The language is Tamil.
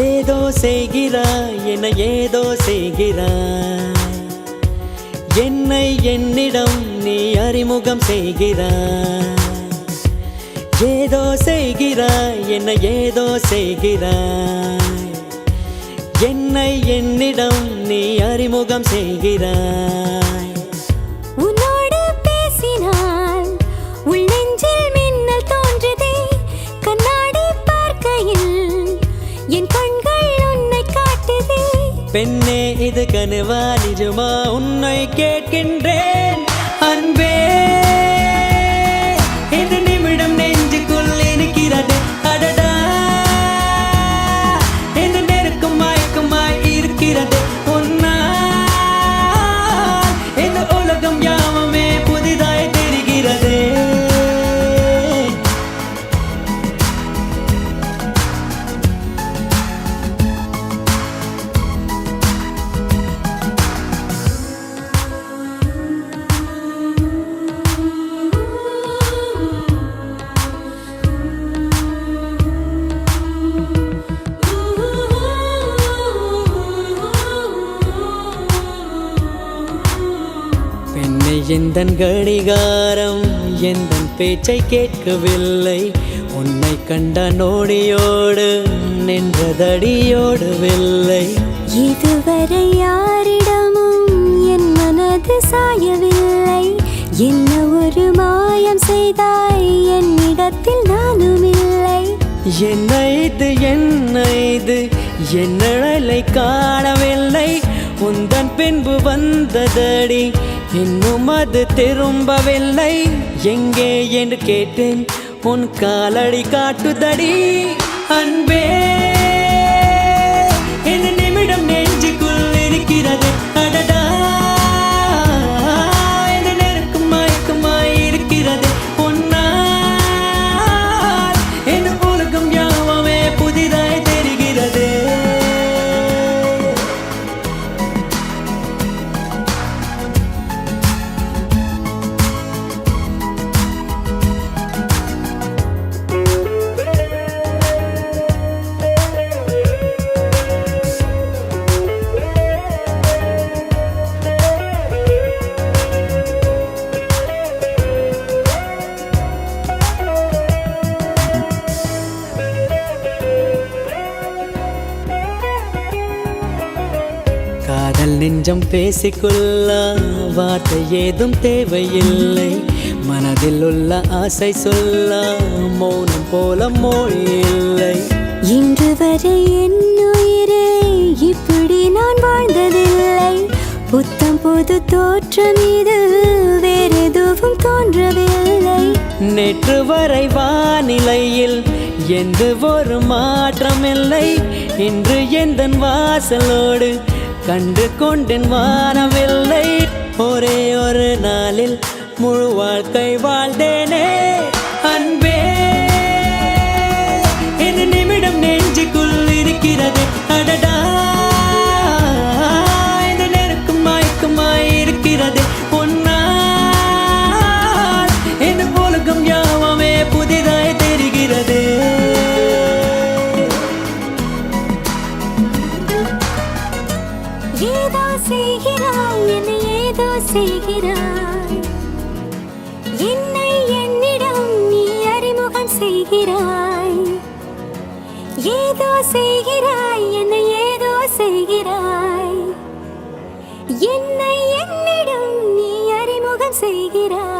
ஏதோ செய்கிறாய் என ஏதோ செய்கிறாய், என்னை என்னிடம் நீ அறிமுகம் செய்கிறாய். ஏதோ செய்கிறாய் என ஏதோ செய்கிறாய், என்னை என்னிடம் நீ அறிமுகம் செய்கிறாய். உன்னோடு பேசினால் உள் நெஞ்சில் மின்னல் தோன்றுதே, கண்ணாடி பார்க்கையில் என் கண்கள் உன்னை காட்டுதே. பெண்ணே இது கனவா நிஜமா உன்னை கேட்கின்றேன் அன்பே. இந்த நிமிடம் நெஞ்சுக்குள் இருக்கிறது அடடா, இந்த நெருக்கம் மயக்கமாய் இருக்கிறது உன்னால். இந்த உலகம் யாவுமே புதிதாய் தெரிகிறது. பெண்ணை எந்தன் கடிகாரம் எந்தன் பேச்சை கேட்கவில்லை, உன்னை கண்ட நோடியோடு நின்றதடியோடவில்லை. இதுவரை யாரிடமும் என் மனது சாயவில்லை, என்ன ஒரு மாயம் செய்தாய் என்னிடத்தில் நானும் இல்லை. என்ன இது என் நிழலை காணவில்லை, உந்தன் பின்பு வந்ததடி இன்னும் அது திரும்பவில்லை. எங்கே என்று கேட்டேன் உன் காலடி காட்டுதடி அன்பே. இந்த நிமிடம் நெஞ்சுக்குள் இருக்கிறது அடடா, இந்த நெருக்கம் மயக்கமாய் இருக்கிறது உன்னால். இந்த உலகம் யாவுமே புதிதாய் தெரிகிறது. காதல் நெஞ்சம் பேசிக்கொள்ள வார்த்தை ஏதும் தேவையில்லை, மனதில் உள்ள ஆசை சொல்ல மௌனம் போல மொழி இல்லை. இன்று வரை என் உயிரே இப்படி நான் வாழ்ந்ததில்லை, புத்தம் புது தோற்றம் இது வேறெதுவும் தோன்றவில்லை. நேற்று வரை வானிலையில் எந்த ஒரு மாற்றமில்லை, இன்று எந்தன் வாசலோடு கண்டு கொண்டேன் வானவில்லை. ஒரே ஒரு நாளில் முழு வாழ்க்கை வாழ்ந்தேனே அன்பே. இந்த நிமிடம் நெஞ்சுக்குள் இருக்கிறது அடடா, இந்த நெருக்கம் மயக்கமாய் இருக்கிறது உன்னால். இந்த உலகம் யாவுமே புதிதாய் தெரிகிறது. ஏதோ செய்கிறாய் என்னை ஏதோ செய்கிறாய், என்னை என்னிடம் நீ அறிமுகம் செய்கிறாய். ஏதோ செய்கிறாய் என்னை ஏதோ செய்கிறாய், என்னை என்னிடம் நீ அறிமுகம் செய்கிறாய்.